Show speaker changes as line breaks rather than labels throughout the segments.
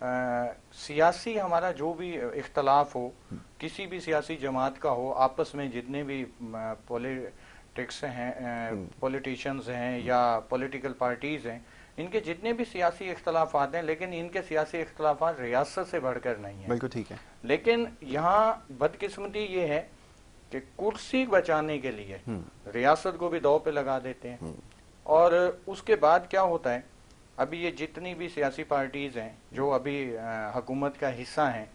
سیاسی ہمارا جو بھی اختلاف ہو، کسی بھی سیاسی جماعت کا ہو، آپس میں جتنے بھی پولیٹکس ہیں، پولیٹیشنز ہیں یا پولیٹیکل پارٹیز ہیں، ان کے جتنے بھی سیاسی اختلافات ہیں، لیکن ان کے سیاسی اختلافات ریاست سے بڑھ کر نہیں ہیں.
بالکل ٹھیک ہے.
لیکن یہاں بدقسمتی یہ ہے کہ کرسی بچانے کے لیے ریاست کو بھی دو پہ لگا دیتے ہیں. اور اس کے بعد کیا ہوتا ہے، ابھی یہ جتنی بھی سیاسی پارٹیز ہیں جو ابھی حکومت کا حصہ ہیں،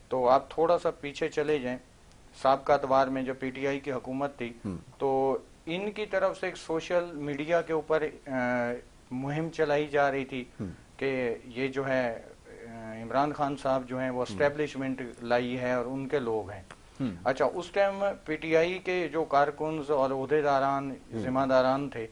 تو آپ تھوڑا سا پیچھے چلے جائیں، سابقہ اتوار میں جو پی ٹی آئی کی حکومت تھی، تو ان کی طرف سے ایک سوشل میڈیا کے اوپر مہم چلائی جا رہی تھی کہ یہ جو ہے عمران خان صاحب جو ہیں وہ اسٹیبلشمنٹ لائی ہے اور ان کے لوگ ہیں. اچھا، اس ٹائم پی ٹی آئی کے جو کارکنز اور عہدیداران، ذمہ داران تھے،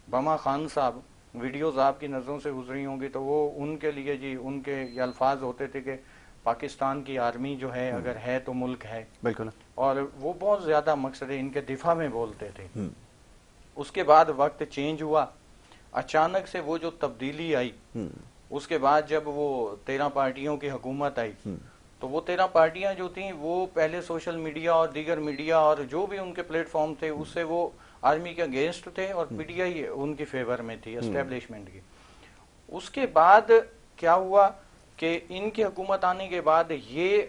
بما خان صاحب، ویڈیوز آپ کی نظروں سے گزری ہوں گی تو وہ ان کے لیے جی ان کے یہ الفاظ ہوتے تھے کہ پاکستان کی آرمی جو ہے اگر ہے تو ملک ہے. بالکل. اور وہ بہت زیادہ مقصد ان کے دفاع میں بولتے تھے. اس کے بعد وقت چینج ہوا، اچانک سے وہ جو تبدیلی آئی، اس کے بعد جب وہ 13 پارٹیوں کی حکومت آئی، تو وہ 13 پارٹیاں جو تھیں وہ پہلے سوشل میڈیا اور دیگر میڈیا اور جو بھی ان کے پلیٹ فارم تھے اس سے وہ آرمی کے اگینسٹ تھے اور پی ٹی آئی ان کی فیور میں تھی، اسٹیبلشمنٹ کی. اس کے بعد کیا ہوا کہ ان کی حکومت آنے کے بعد یہ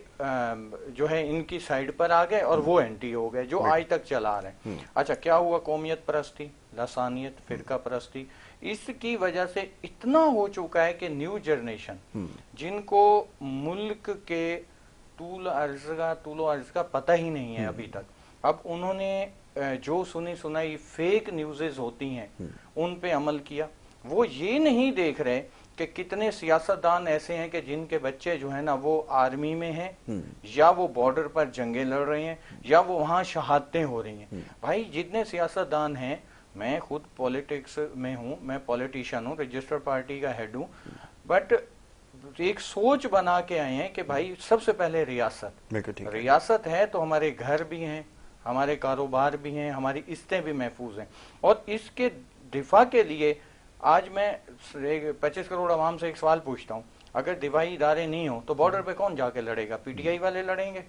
جو ہے ان کی سائیڈ پر آ گئے اور وہ اینٹی ہو گئے جو آج تک چلا رہے ہیں. اچھا، کیا ہوا؟ قومیت پرستی، لسانیت، فرقہ پرستی، اس کی وجہ سے اتنا ہو چکا ہے کہ نیو جنریشن جن کو ملک کے طول و عرض کا پتہ ہی نہیں ہے ابھی تک، اب انہوں نے جو سنی سنائی فیک نیوزز ہوتی ہیں ان پہ عمل کیا. وہ یہ نہیں دیکھ رہے کہ کتنے سیاستدان ایسے ہیں کہ جن کے بچے جو ہیں نا وہ آرمی میں ہیں یا وہ بارڈر پر جنگیں لڑ رہے ہیں یا وہ وہاں شہادتیں ہو رہی ہیں. بھائی جتنے سیاستدان ہیں، میں خود پولیٹکس میں ہوں، میں پولیٹیشین ہوں، رجسٹر پارٹی کا ہیڈ ہوں، بٹ ایک سوچ بنا کے آئے ہیں کہ بھائی سب سے پہلے ریاست ہے تو ہمارے گھر بھی ہیں، ہمارے کاروبار بھی ہیں، ہماری عزتیں بھی محفوظ ہیں. اور اس کے دفاع کے لیے آج میں 25 کروڑ عوام سے ایک سوال پوچھتا ہوں، اگر دفاعی ادارے نہیں ہوں تو بارڈر پہ کون جا کے لڑے گا؟ پی ٹی آئی والے لڑیں گے،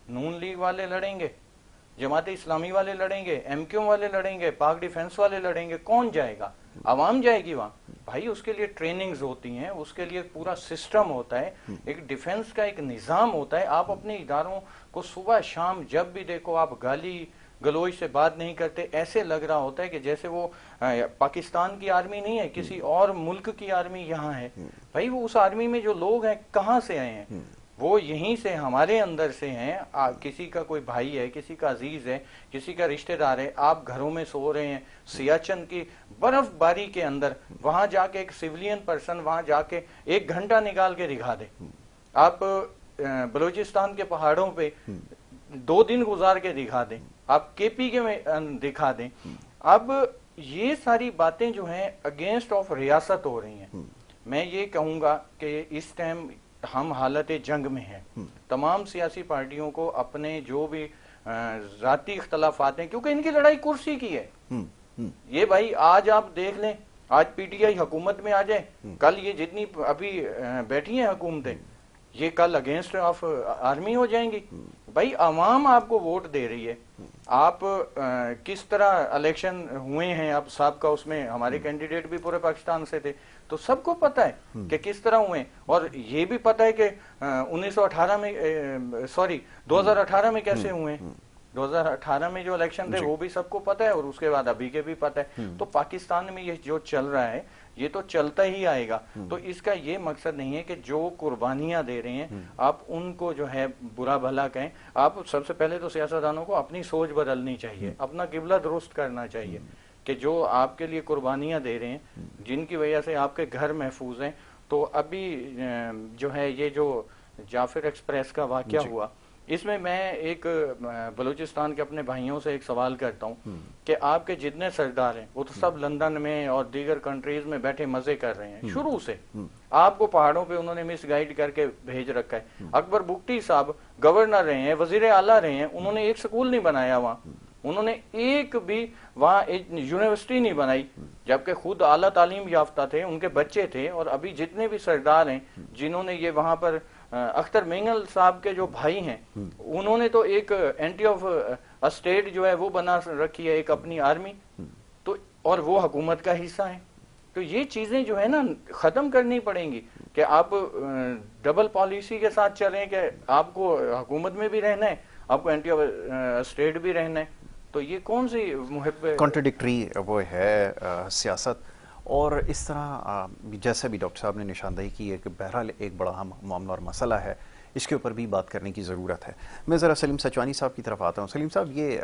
نون لیگ والے لڑیں گے، جماعت اسلامی والے لڑیں گے، ایم کیو والے لڑیں گے، پاک ڈیفنس والے لڑیں گے. کون جائے گا؟ عوام جائے گی وہاں. بھائی اس کے لیے ٹریننگز ہوتی ہیں، اس کے لیے پورا سسٹم ہوتا ہے، ایک ڈیفنس کا ایک نظام ہوتا ہے. آپ اپنے اداروں کو صبح شام جب بھی دیکھو آپ گالی گلوچ سے بات نہیں کرتے، ایسے لگ رہا ہوتا ہے کہ جیسے وہ پاکستان کی آرمی نہیں ہے، کسی اور ملک کی آرمی یہاں ہے. بھائی وہ اس آرمی میں جو لوگ ہیں کہاں سے آئے ہیں؟ وہ یہیں سے ہمارے اندر سے ہیں. کسی کا کوئی بھائی ہے، کسی کا عزیز ہے، کسی کا رشتہ دار ہے، آپ گھروں میں سو رہے ہیں سیاچن کی برف باری کے اندر، وہاں جا کے ایک سیولین پرسن وہاں جا کے 1 گھنٹہ نکال کے دکھا دے. آپ بلوچستان کے پہاڑوں پہ 2 دن گزار کے دکھا دیں، آپ کے پی کے میں دکھا دیں. اب یہ ساری باتیں جو ہیں اگینسٹ آف ریاست ہو رہی ہیں. میں یہ کہوں گا کہ اس ٹائم ہم حالت جنگ میں ہیں. تمام سیاسی پارٹیوں کو اپنے جو بھی ذاتی اختلافات ہیں، کیونکہ ان کی لڑائی کرسی کی ہے. یہ بھائی آج آپ دیکھ لیں، آج پی ٹی آئی حکومت میں آ جائے، کل یہ جتنی ابھی بیٹھی ہیں حکومتیں، یہ کل اگینسٹ آف آرمی ہو جائیں گی. بھائی عوام آپ کو ووٹ دے رہی ہے. آپ کس طرح الیکشن ہوئے ہیں، اب سابقہ اس میں ہمارے کینڈیڈیٹ بھی پورے پاکستان سے تھے، تو سب کو پتا ہے کہ کس طرح ہوئے. اور یہ بھی پتا ہے کہ 2018 میں کیسے ہوئے. 2018 میں جو الیکشن تھے وہ بھی سب کو پتا ہے، اور اس کے بعد ابھی کے بھی پتا ہے. تو پاکستان میں یہ جو چل رہا ہے یہ تو چلتا ہی آئے گا. تو اس کا یہ مقصد نہیں ہے کہ جو قربانیاں دے رہے ہیں آپ ان کو جو ہے برا بھلا کہیں. آپ سب سے پہلے تو سیاستدانوں کو اپنی سوچ بدلنی چاہیے، اپنا قبلہ درست کرنا چاہیے کہ جو آپ کے لیے قربانیاں دے رہے ہیں، جن کی وجہ سے آپ کے گھر محفوظ ہیں. تو ابھی جو ہے یہ جو جعفر ایکسپریس کا واقعہ ہوا، اس میں ایک بلوچستان کے اپنے بھائیوں سے ایک سوال کرتا ہوں کہ آپ کے جتنے سردار ہیں وہ تو سب لندن میں اور دیگر کنٹریز میں بیٹھے مزے کر رہے ہیں شروع سے. آپ کو پہاڑوں پہ انہوں نے مس گائیڈ کر کے بھیج رکھا ہے. اکبر بگٹی صاحب گورنر رہے ہیں، وزیر اعلیٰ رہے ہیں، انہوں نے ایک سکول نہیں بنایا وہاں. انہوں نے ایک بھی وہاں یونیورسٹی نہیں بنائی، جبکہ خود اعلیٰ تعلیم یافتہ تھے، ان کے بچے تھے، اور ابھی جتنے بھی سردار ہیں جنہوں نے یہ وہاں پر اختر مینگل صاحب کے جو بھائی ہیں انہوں نے تو ایک اینٹی آف اسٹیٹ جو ہے وہ بنا رکھی ہے، ایک اپنی آرمی، تو اور وہ حکومت کا حصہ ہیں. تو یہ چیزیں جو ہے نا ختم کرنی پڑیں گی کہ آپ ڈبل پالیسی کے ساتھ چلیں کہ آپ کو حکومت میں بھی رہنا ہے، آپ کو اینٹی اسٹیٹ بھی رہنا ہے. تو یہ کون سی محب
کانٹرڈکٹری وہ ہے سیاست. اور اس طرح جیسے بھی ڈاکٹر صاحب نے نشاندہی کی ہے کہ بہرحال ایک بڑا اہم معاملہ اور مسئلہ ہے، اس کے اوپر بھی بات کرنے کی ضرورت ہے. میں ذرا سلیم سچوانی صاحب کی طرف آتا ہوں. سلیم صاحب، یہ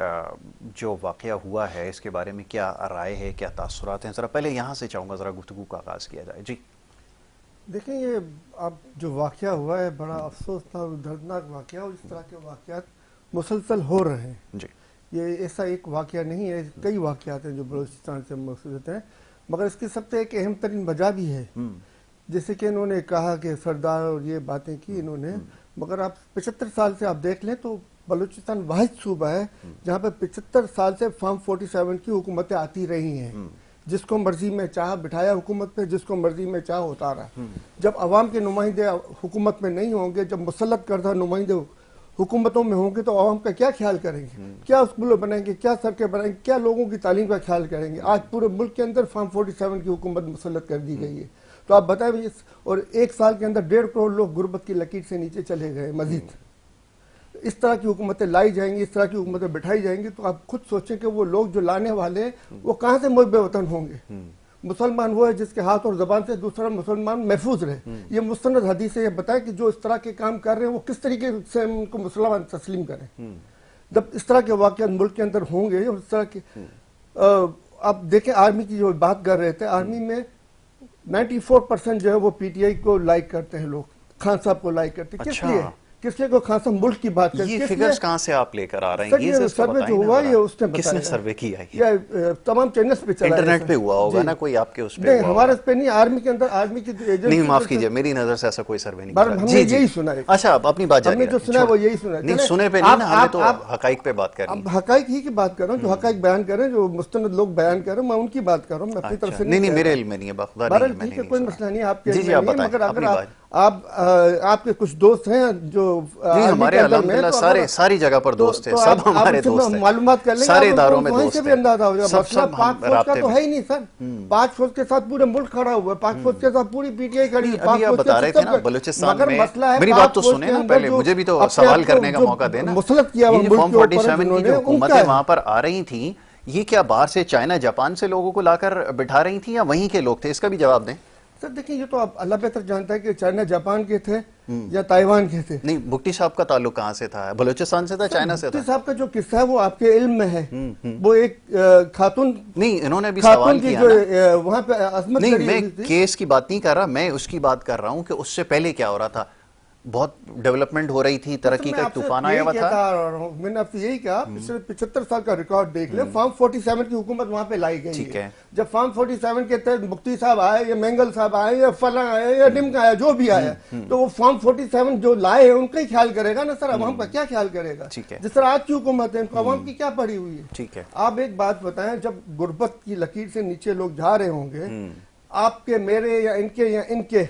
جو واقعہ ہوا ہے اس کے بارے میں کیا رائے ہے، کیا تاثرات ہیں؟ ذرا پہلے یہاں سے چاہوں گا ذرا گفتگو کا آغاز کیا جائے. جی
دیکھیں، یہ اب جو واقعہ ہوا ہے بڑا افسوسناک اور دردناک واقعہ، اور اس طرح کے واقعات مسلسل ہو رہے ہیں.
جی
یہ ایسا ایک واقعہ نہیں ہے، کئی واقعات ہیں جو بلوچستان سے مقصود ہیں، مگر اس کی سب سے ایک اہم ترین وجہ بھی ہے. جیسے کہ انہوں نے کہا کہ سردار اور یہ باتیں کی انہوں نے، مگر آپ 75 سال سے آپ دیکھ لیں تو بلوچستان واحد صوبہ ہے جہاں پہ 75 سال سے فارم 47 کی حکومتیں آتی رہی ہیں. جس کو مرضی میں چاہ بٹھایا حکومت پہ، جس کو مرضی میں چاہ اتارا. جب عوام کے نمائندے حکومت میں نہیں ہوں گے، جب مسلط کردہ نمائندے حکومتوں میں ہوں گے، تو عوام کا کیا خیال کریں گے؟ کیا اسکولوں بنائیں گے؟ کیا سڑکیں بنائیں گے؟ کیا لوگوں کی تعلیم کا خیال کریں گے؟ آج پورے ملک کے اندر فارم 47 کی حکومت مسلط کر دی گئی ہے. تو آپ بتائیں، اور ایک سال کے اندر 1.5 کروڑ لوگ غربت کی لکیر سے نیچے چلے گئے. مزید اس طرح کی حکومتیں لائی جائیں گی، اس طرح کی حکومتیں بٹھائی جائیں گی، تو آپ خود سوچیں کہ وہ لوگ جو لانے والے وہ کہاں سے محب وطن ہوں گے؟ مسلمان وہ ہے جس کے ہاتھ اور زبان سے دوسرا مسلمان محفوظ رہے. یہ مستند حدیث یہ بتائے کہ جو اس طرح کے کام کر رہے ہیں وہ کس طریقے سے ان کو مسلمان تسلیم کریں. جب اس طرح کے واقعات ملک کے اندر ہوں گے، اور اس طرح کے آپ دیکھیں، آرمی کی جو بات کر رہے تھے، آرمی میں 94% جو ہے وہ پی ٹی آئی کو لائک کرتے ہیں، لوگ خان صاحب کو لائک کرتے ہیں. کس لیے کو خان صاحب ملک کی بات کریں؟
یہ فگرز کہاں سے آپ لے کر آ رہے ہیں؟ یہ
سروے جو ہوا یہ اس نے
کس نے سروے کیا ہے؟
یہ تمام چینلز پہ چلا ہے،
انٹرنیٹ پہ ہوا ہوگا نا، کوئی آپ کے اس پہ؟
نہیں، ہمارے اس پہ نہیں. آرمی کے اندر آرمی کی
نہیں، معاف کیجئے، میری نظر سے ایسا کوئی سروے نہیں.
ہم نے یہی سنا ہے.
اچھا، آپ اپنی بات جاری
رکھیں. ہم نے جو سنا ہے وہ یہی سنا ہے.
نہیں، سنے پہ نہیں نا، ہمیں تو حقائق پہ بات کر رہے ہیں.
حقائق ہی کی بات کر رہا ہوں، جو حقائق بیان کر رہے ہیں، جو مستند لوگ بیان کر رہے ہیں، میں ان کی بات کر رہا ہوں. میں اپنی طرف سے
نہیں، میرے علم میں نہیں ہے، بخدا نہیں ہے.
ٹھیک ہے، کوئی مسئلہ نہیں ہے آپ کے
جی جی، آپ بتائیں اپنی بات.
آپ کے کچھ دوست ہیں جو
ہمارے الحمدللہ ساری جگہ پر دوست ہیں، سب ہمارے دوست ہیں،
معلومات کر لیں گے،
سارے اداروں میں دوست ہیں.
اندازہ ہو جائے. مسئلہ پاک فوج کا تو ہے ہی نہیں سر. پاک فوج کے ساتھ پورے ملک کھڑا ہوا ہے، پاک فوج کے ساتھ پوری پی ٹی آئی کھڑی ہے.
ابھی آپ بتا رہے تھے نا بلوچستان میں، میری بات تو سنیں نا پہلے، مجھے بھی تو سوال کرنے کا موقع دینا.
مسلط کیا
یہ جو فارم 47 کی جو حکومتیں وہاں پر آ رہی تھیں، یہ کیا باہر سے چائنا جاپان سے لوگوں کو لا کر بٹھا رہی تھیں یا وہیں کے لوگ تھے؟ اس کا بھی جواب دیں.
سر دیکھیں، یہ تو آپ اللہ بہتر جانتا ہے کہ چائنا جاپان کے تھے یا تائیوان کے تھے.
نہیں، بھٹی صاحب کا تعلق کہاں سے تھا؟ بلوچستان سے تھا، چائنا سے تھا؟
بھٹی صاحب کا جو قصہ ہے وہ آپ کے علم میں ہے. وہ ایک خاتون،
نہیں، انہوں نے بھی سوال کیا نا
وہاں پہ عظمت.
نہیں، میں کیس کی بات نہیں کر رہا، میں اس کی بات کر رہا ہوں کہ اس سے پہلے کیا ہو رہا تھا. بہت ڈیولپمنٹ ہو رہی تھی، ترقی کا ایک طوفان آیا ہوا تھا.
میں نے آپ سے یہی کہا، پچھلے 75 سال کا ریکارڈ دیکھ لیں. فارم 47 کی حکومت وہاں پہ لائی گئی ہے. جب فارم 47 کے تحت مفتی صاحب آئے یا مینگل صاحب آئے یا فلاں آئے یا ڈمکا آیا، جو بھی آیا، تو وہ فارم 47 جو لائے ہیں ان کا ہی خیال کرے گا نا سر. عوام کا کیا خیال کرے گا؟ جس طرح آج کی حکومت ہے، ان کو عوام کی کیا پڑی ہوئی ہے؟ آپ ایک بات بتائیں، جب غربت کی لکیر سے نیچے لوگ جا رہے ہوں گے، آپ کے، میرے یا ان کے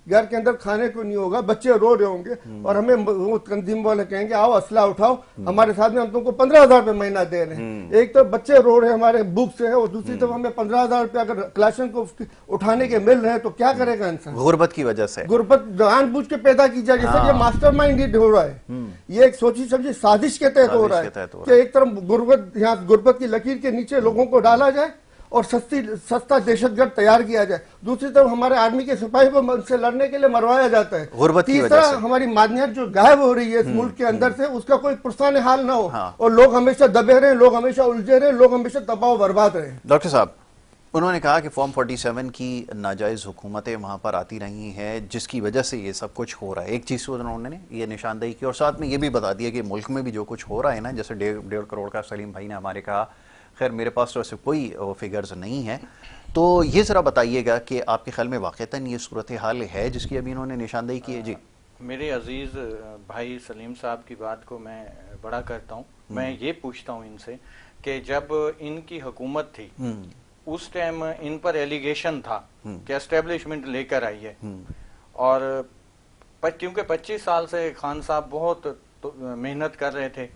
گھر کے اندر کھانے کو نہیں ہوگا، بچے رو رہے ہوں گے، اور ہمیں وہ تنظیم والے کہیں گے آؤ اسلحہ اٹھاؤ ہمارے ساتھ میں، ہم تم کو 15,000 روپے مہینہ دے رہے ہیں. ایک تو بچے رو رہے ہیں ہمارے بھوک سے، اور دوسری طرف ہمیں 15,000 روپے اگر کلاشن کو اٹھانے کے مل رہے ہیں تو کیا کرے گا انسان؟ غربت کی وجہ سے، غربت جان بوجھ کے پیدا کی جائے. جیسے یہ ماسٹر مائنڈ ہو رہا ہے، یہ ایک سوچی سمجھی سازش کے تحت ہو رہا ہے کہ ایک طرف غربت کی لکیر کے نیچے لوگوں کو ڈالا جائے اور سستا دہشت گرد تیار کیا جائے. دوسری طرف ہمارے آرمی کے سپاہی کو ان سے لڑنے کے لیے مروایا جاتا ہے. تیسرا، ہماری معدنیات جو غائب ہو رہی ہے اس ملک کے اندر سے، اس کا کوئی پرسان حال نہ ہو، اور لوگ ہمیشہ دبے رہے، لوگ ہمیشہ الجھے رہے، لوگ ہمیشہ تباہ و برباد رہے.
ڈاکٹر صاحب، انہوں نے کہا کہ فارم 47 کی ناجائز حکومتیں وہاں پر آتی رہی ہیں جس کی وجہ سے یہ سب کچھ ہو رہا ہے. ایک چیز انہوں نے یہ نشاندہی کی، اور ساتھ میں یہ بھی بتا دیا کہ ملک میں بھی جو کچھ ہو رہا ہے نا، جیسے 1.5 کروڑ کا سلیم بھائی نے ہمارے کہا، خیر میرے پاس تو ایسے کوئی فگرز نہیں ہیں، تو یہ ذرا بتائیے گا کہ آپ کے خیال میں واقعتاً یہ صورتحال ہے جس کی ابھی انہوں نے نشاندہی کی ہے؟ جی،
میرے عزیز بھائی سلیم صاحب کی بات کو میں بڑا کرتا ہوں. میں یہ پوچھتا ہوں ان سے کہ جب ان کی حکومت تھی اس ٹائم ان پر ایلیگیشن تھا کہ اسٹیبلشمنٹ لے کر آئی ہے، اور کیونکہ 25 سال سے خان صاحب بہت محنت کر رہے تھے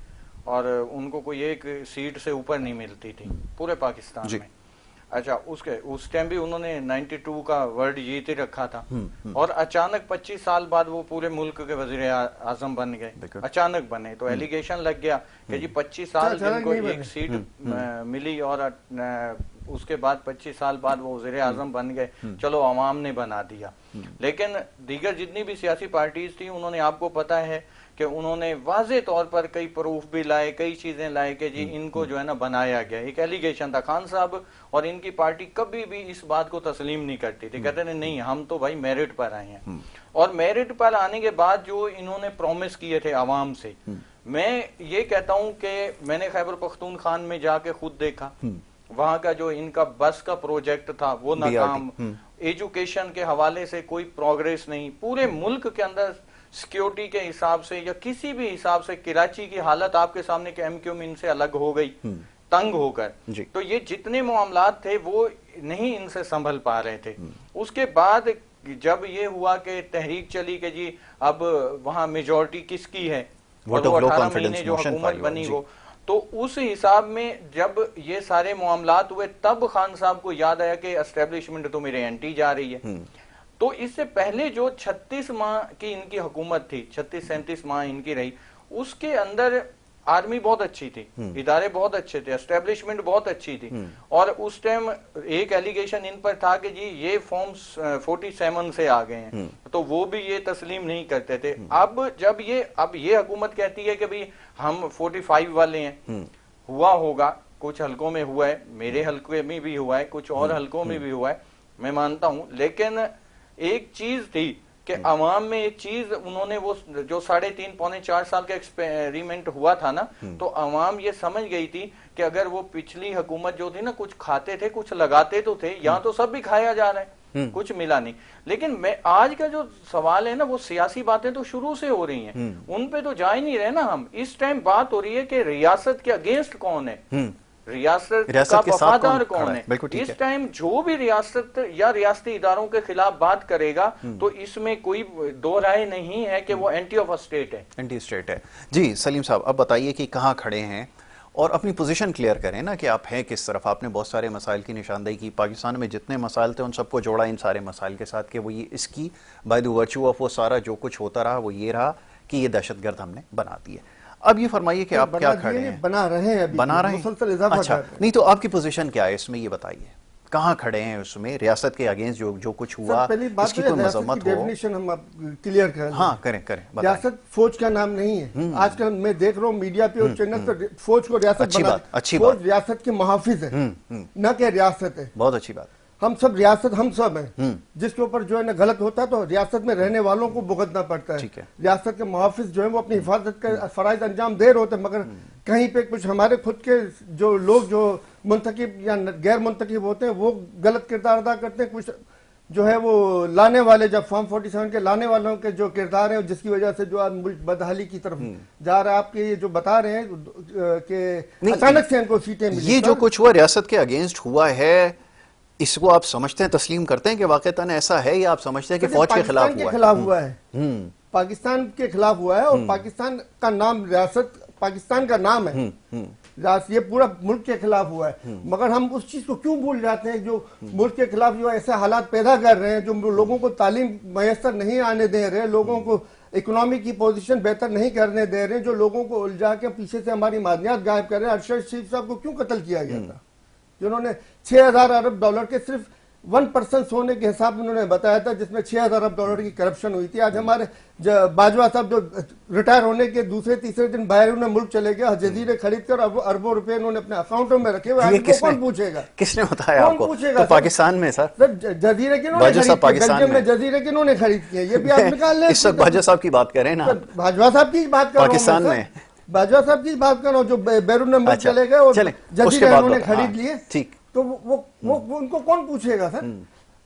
اور ان کو کوئی ایک سیٹ سے اوپر نہیں ملتی تھی پورے پاکستان میں. اچھا اس ٹائم بھی انہوں نے 92 کا ورڈ جیت ہی رکھا تھا، اور اچانک 25 سال بعد وہ پورے ملک کے وزیر اعظم بن گئے، اچانک بنے تو ایلیگیشن لگ گیا کہ جی 25 سال جن کو ایک سیٹ ملی اور اس کے بعد 25 سال بعد وہ وزیر اعظم بن گئے، چلو عوام نے بنا دیا. لیکن دیگر جتنی بھی سیاسی پارٹیز تھیں انہوں نے، آپ کو پتا ہے کہ انہوں نے واضح طور پر کئی پروف بھی لائے، کئی چیزیں لائے کہ جی ان کو جو ہے نا بنایا گیا. ایک ایلیگیشن تھا. خان صاحب اور ان کی پارٹی کبھی بھی اس بات کو تسلیم نہیں کرتی تھی، کہتے ہیں نہیں ہم تو بھائی میرٹ پر آئے ہیں. اور میرٹ پر آنے کے بعد جو انہوں نے پرومس کیے تھے عوام سے، میں یہ کہتا ہوں کہ میں نے خیبر پختونخوا میں جا کے خود دیکھا، وہاں کا جو ان کا بس کا پروجیکٹ تھا وہ ناکام، ایجوکیشن کے حوالے سے کوئی پروگریس نہیں. پورے ملک کے اندر سیکیورٹی کے حساب سے یا کسی بھی حساب سے کراچی کی حالت آپ کے سامنے کہ ایم کیو ان سے الگ ہو گئی تنگ ہو کر. تو یہ جتنے معاملات تھے وہ نہیں ان سے سنبھل پا رہے تھے. اس کے بعد جب یہ ہوا کہ تحریک چلی کہ جی اب وہاں میجورٹی کس کی ہے، اور وہ 18 مہینے جو حکومت بنی وہ، تو اس حساب میں جب یہ سارے معاملات ہوئے تب خان صاحب کو یاد آیا کہ اسٹیبلشمنٹ تو میرے اینٹی جا رہی ہے. تو اس سے پہلے جو 36 ماہ کی ان کی حکومت تھی، 36-37 ماہ ان کی رہی، اس کے اندر آرمی بہت اچھی تھی، ادارے بہت اچھے تھے، اسٹیبلشمنٹ بہت اچھی تھی. اور اس ٹائم ایک ایلیگیشن ان پر تھا کہ جی یہ فارمز 47 سے آ گئے ہیں، تو وہ بھی یہ تسلیم نہیں کرتے تھے. اب جب یہ حکومت کہتی ہے کہ بھی ہم 45 والے ہیں، ہوا ہوگا کچھ حلقوں میں ہوا ہے، میرے حلقے میں بھی ہوا ہے، کچھ اور حلقوں میں بھی ہوا ہے، میں مانتا ہوں. لیکن ایک چیز تھی کہ عوام میں ایک چیز انہوں نے وہ جو 3.5-4 سال کا ایکسپیریمنٹ ہوا تھا نا، تو عوام یہ سمجھ گئی تھی کہ اگر وہ پچھلی حکومت جو تھی نا کچھ کھاتے تھے کچھ لگاتے تو تھے، یہاں تو سب بھی کھایا جا رہا ہے، کچھ ملا نہیں. لیکن میں آج کا جو سوال ہے نا وہ سیاسی باتیں تو شروع سے ہو رہی ہیں، ان پہ تو جا ہی نہیں رہے نا ہم. اس ٹائم بات ہو رہی ہے کہ ریاست کے اگینسٹ کون ہے، ریاست کا وفادار کون ہے. اس ٹائم جو بھی ریاست یا ریاستی اداروں کے خلاف بات کرے گا تو اس میں کوئی دو رائے نہیں ہے کہ وہ اینٹی آف اسٹیٹ ہے،
اینٹی اسٹیٹ ہے. جی سلیم صاحب اب بتائیے کہ کہاں کھڑے ہیں اور اپنی پوزیشن کلیئر کریں نا کہ آپ ہیں کس طرف. آپ نے بہت سارے مسائل کی نشاندہی کی، پاکستان میں جتنے مسائل تھے ان سب کو جوڑا ان سارے مسائل کے ساتھ کہ وہ یہ اس کی بائی دی ورچو آف وہ سارا جو کچھ ہوتا رہا وہ یہ رہا کہ یہ دہشت گرد ہم نے بنا دی ہے. اب یہ فرمائیے کہ آپ کیا کھڑے ہیں؟
بنا رہے ہیں،
بنا رہے ہیں،
مسلسل اضافہ
اچھا نہیں تو آپ کی پوزیشن کیا ہے اس میں، یہ بتائیے کہاں کھڑے ہیں اس میں؟ ریاست کے اگینسٹ جو کچھ ہوا اس کی کوئی مذمت ہو؟
ڈیفینیشن ہم کلیئر کریں.
ہاں کریں
ریاست فوج کا نام نہیں ہے. آج کل میں دیکھ رہا ہوں میڈیا پہ اور چینل پہ فوج کو ریاست بنا، فوج ریاست کے محافظ ہے نہ کہ ریاست ہے.
بہت اچھی بات.
ہم سب ریاست ہم سب ہیں، جس کے اوپر جو ہے نا غلط ہوتا ہے تو ریاست میں رہنے والوں کو بھگتنا پڑتا ہے. ریاست کے محافظ جو ہیں وہ اپنی حفاظت کے فرائض انجام دے رہے ہوتے ہیں، مگر کہیں پہ کچھ ہمارے خود کے جو لوگ جو منتخب یا غیر منتخب ہوتے ہیں وہ غلط کردار ادا کرتے ہیں. کچھ جو ہے وہ لانے والے، جب فارم 47 کے لانے والوں کے جو کردار ہیں جس کی وجہ سے جو آج ملک بدحالی کی طرف جا رہا ہے. آپ کے یہ جو بتا رہے ہیں کہ اچانک سے ان کو سیٹیں ملی،
یہ جو کچھ ہوا ریاست کے اگینسٹ ہوا ہے، اس کو آپ سمجھتے ہیں، تسلیم کرتے ہیں کہ واقعتاً ایسا ہے، یا آپ سمجھتے ہیں کہ فوج کے خلاف
ہوا ہے؟ پاکستان کے خلاف ہوا ہے، اور پاکستان کا نام ریاست پاکستان کا نام ہے، یہ پورا ملک کے خلاف ہوا ہے. مگر ہم اس چیز کو کیوں بھول جاتے ہیں جو ملک کے خلاف جو ایسے حالات پیدا کر رہے ہیں، جو لوگوں کو تعلیم میسر نہیں آنے دے رہے، لوگوں کو اکنامی کی پوزیشن بہتر نہیں کرنے دے رہے، جو لوگوں کو الجھا کے پیچھے سے ہماری معدنیات غائب کر رہے ہیں. ارشد شریف صاحب کو کیوں قتل کیا گیا تھا؟ جنہوں نے 6,000 ارب ڈالر کے صرف 1% سونے کے حساب انہوں نے بتایا تھا، جس میں 6,000 ارب ڈالر کی کرپشن ہوئی تھی. آج ہمارے باجوہ صاحب جو ریٹائر ہونے کے دوسرے تیسرے دن بیرون ملک چلے گئے، جزیرے خرید کر اربوں روپے انہوں نے اپنے اکاؤنٹوں میں رکھے ہوئے. کون پوچھے گا؟
کس نے بتایا آپ کو؟ تو پاکستان میں سر
جزیرے کنہوں نے خرید کیے؟ جزیرے کنہوں نے خرید کیے؟ یہ بھی آپ نکال لیں.
اس وقت باجوہ صاحب کی بات کریں نا،
باجوہ صاحب کی بات کر رہا ہوں
پاکستان میں،
باجوہ صاحب کی بات کر رہا ہوں جو بیرون ملک چلے گئے اور جزیرے انہوں نے خرید لیے.
ٹھیک،
تو وہ ان کو کون پوچھے گا سر؟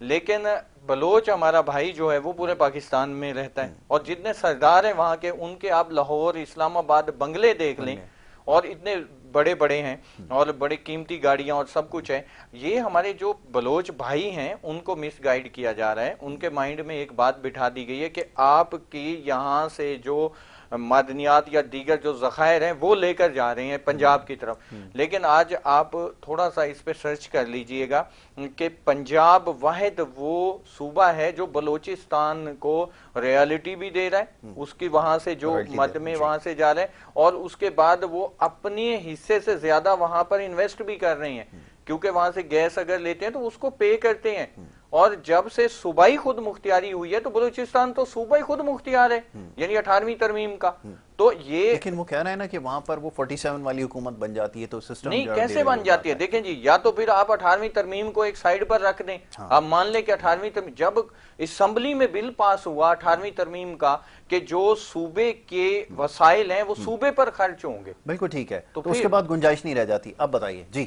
لیکن بلوچ ہمارا بھائی جو ہے وہ پورے پاکستان میں رہتا ہے، اور جتنے سردار ہیں وہاں کے، ان کے آپ لاہور، اسلام آباد بنگلے دیکھ لیں، اور اتنے بڑے بڑے ہیں اور بڑے قیمتی گاڑیاں اور سب کچھ ہے. یہ ہمارے جو بلوچ بھائی ہیں ان کو مس گائیڈ کیا جا رہا ہے. ان کے مائنڈ میں ایک بات بٹھا دی گئی ہے کہ آپ کی یہاں سے جو معدنیات یا دیگر جو ذخائر ہیں وہ لے کر جا رہے ہیں پنجاب کی طرف. لیکن آج آپ تھوڑا سا اس پہ سرچ کر لیجئے گا کہ پنجاب واحد وہ صوبہ ہے جو بلوچستان کو ریالٹی بھی دے رہا ہے، اس کی وہاں سے جو مد میں وہاں سے جا رہے ہیں، اور اس کے بعد وہ اپنے حصے سے زیادہ وہاں پر انویسٹ بھی کر رہے ہیں، کیونکہ وہاں سے گیس اگر لیتے ہیں تو اس کو پے کرتے ہیں. اور جب سے صوبائی خود مختاری ہوئی ہے تو بلوچستان تو صوبائی خود مختار ہے، یعنی 18ویں ترمیم کا. تو یہ
لیکن وہ کہہ رہے ہیں نا کہ وہاں پر وہ 47 والی حکومت بن جاتی ہے تو سسٹم
نہیں، کیسے بن جاتی ہے؟ دیکھیں جی، یا تو پھر آپ 18ویں ترمیم کو ایک سائیڈ پر رکھ دیں. آپ مان لیں کہ 18ویں ترمیم، جب اسمبلی میں بل پاس ہوا 18ویں ترمیم کا کہ جو صوبے کے وسائل ہیں وہ صوبے پر خرچ ہوں گے،
بالکل ٹھیک ہے، تو اس کے بعد گنجائش نہیں رہ جاتی. اب بتائیے جی،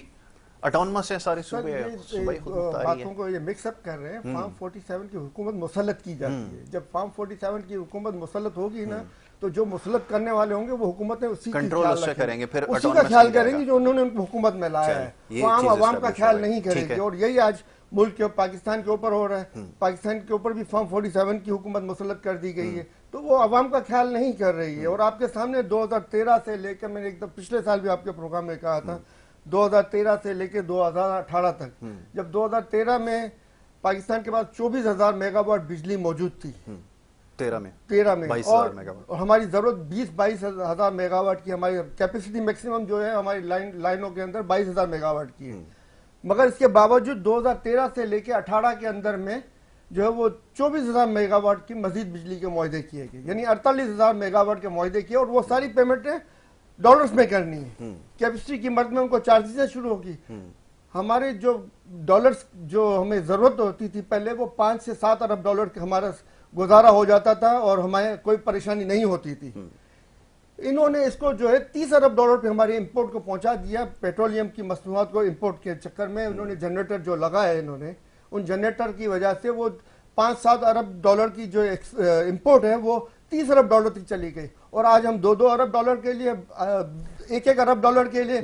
اٹونمس ہے سارے صوبے، صوبائی خود مختاری ہے.
باتوں کو یہ مکس اپ کر رہے ہیں. فارم 47 کی حکومت مسلط کی جاتی ہے. جب فارم 47 کی حکومت مسلط ہوگی نا تو جو مسلط کرنے والے ہوں گے وہ حکومتیں اسی
کنٹرول اس سے کریں گے، پھر
اسی کا خیال کریں گے جو انہوں نے ان کو حکومت میں لایا ہے. وہ عام عوام کا خیال نہیں کرے گی. اور یہی آج ملک کے پاکستان کے اوپر ہو رہا ہے. پاکستان کے اوپر بھی فارم 47 کی حکومت مسلط کر دی گئی ہے تو وہ عوام کا خیال نہیں کر رہی ہے. اور آپ کے سامنے 2013 سے لے کر، میں نے ایک دم پچھلے سال بھی آپ کے پروگرام میں کہا تھا، 2013 سے لے کے 2018 تک، جب 2013 میں پاکستان کے پاس 24,000 میگا واٹ بجلی موجود تھی، 13 میں، اور ہماری ضرورت 22,000 میگا واٹ کی، ہماری کیپیسٹی میکسیمم جو ہے ہماری لائنوں کے اندر 22,000 میگا واٹ کی ہے. مگر اس کے باوجود 2013 سے لے کے 18 کے اندر میں جو ہے وہ 24,000 میگا واٹ کی مزید بجلی کے معاہدے کیے گئے، یعنی 48,000 میگا واٹ کے معاہدے کیے. اور وہ ساری پیمنٹیں ڈالرز میں کرنی ہے. کیپیسٹی کی مرد میں ان کو چارجز سے شروع ہوگی. ہمارے جو ڈالرز جو ہمیں ضرورت ہوتی تھی پہلے، وہ 5 سے 7 ارب ڈالر کا ہمارا گزارا ہو جاتا تھا اور ہمیں کوئی پریشانی نہیں ہوتی تھی. انہوں نے اس کو جو ہے 30 ارب ڈالر پہ ہماری امپورٹ کو پہنچا دیا. پیٹرولیم کی مصنوعات کو امپورٹ کے چکر میں انہوں نے جنریٹر جو لگائے، انہوں نے ان جنریٹر کی وجہ سے وہ 5-7 ارب ڈالر کی جو امپورٹ ہے وہ 30 ارب ڈالر تک چلی گئی. اور آج ہم 2 ارب ڈالر کے لیے، 1 ارب ڈالر کے لیے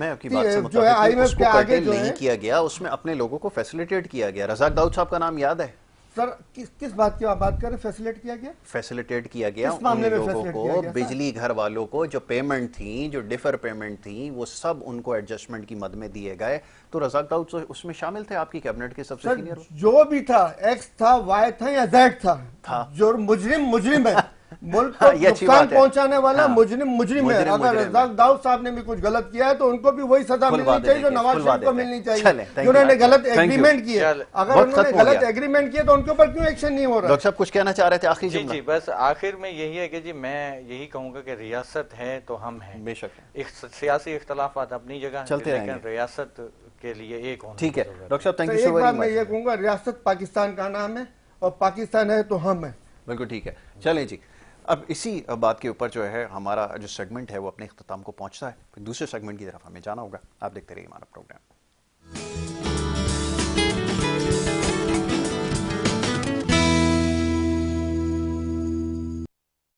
جو ہے آئی ایم ایف کے آگے جو ہے
کیا گیا، اس میں اپنے لوگوں کو فیسیلیٹیٹ کیا گیا. رزاق داؤد صاحب کا نام یاد ہے
سر؟ کس بات کی آپ بات کر رہے ہیں؟ فیسیلیٹ کیا گیا؟
فیسیلیٹیٹ کیا گیا ان لوگوں کو، بجلی گھر والوں کو جو پیمنٹ تھیں، جو ڈیفر پیمنٹ تھیں، وہ سب ان کو ایڈجسٹمنٹ کی مد میں دیے گئے. تو رزاق داؤد اس میں شامل تھے آپ کی کیبنٹ کے سب سے سینئر؟
جو بھی تھا، ایکس تھا، وائی تھا یا زیڈ تھا، جو مجرم ہے، ملک کو نقصان پہنچانے والا مجرم ہے. اگر رزاق داؤد صاحب نے بھی کچھ غلط کیا ہے تو ان کو بھی وہی سزا ملنی چاہیے جو نواز شریف کو ملنی چاہیے، جو انہوں نے غلط ایگریمنٹ کیا. اگر انہوں نے غلط ایگریمنٹ کیا تو ان کے اوپر کیوں ایکشن نہیں ہو رہا؟
ڈاکٹر صاحب کچھ کہنا چاہ رہے تھے آخری جملہ؟
جی بس آخر میں یہی ہے کہ جی میں یہی کہوں گا کہ ریاست ہے تو ہم ہیں.
بے شک
سیاسی اختلافات اپنی جگہ
چلتے رہیں
لیکن ریاست کے لیے ایک ہونا.
ٹھیک ہے ڈاکٹر صاحب، تھینک یو سو
ایک
ویری
بات
مچ.
میں یہ کہوں گا، ریاست پاکستان کا نام ہے اور پاکستان ہے تو ہم ہیں.
بالکل ٹھیک ہے. چلیں جی، اب اسی بات کے اوپر جو ہے ہمارا جو سیگمنٹ ہے وہ اپنے اختتام کو پہنچتا ہے. پھر دوسرے سیگمنٹ کی طرف ہمیں جانا ہوگا. آپ دیکھتے رہیے ہمارا پروگرام.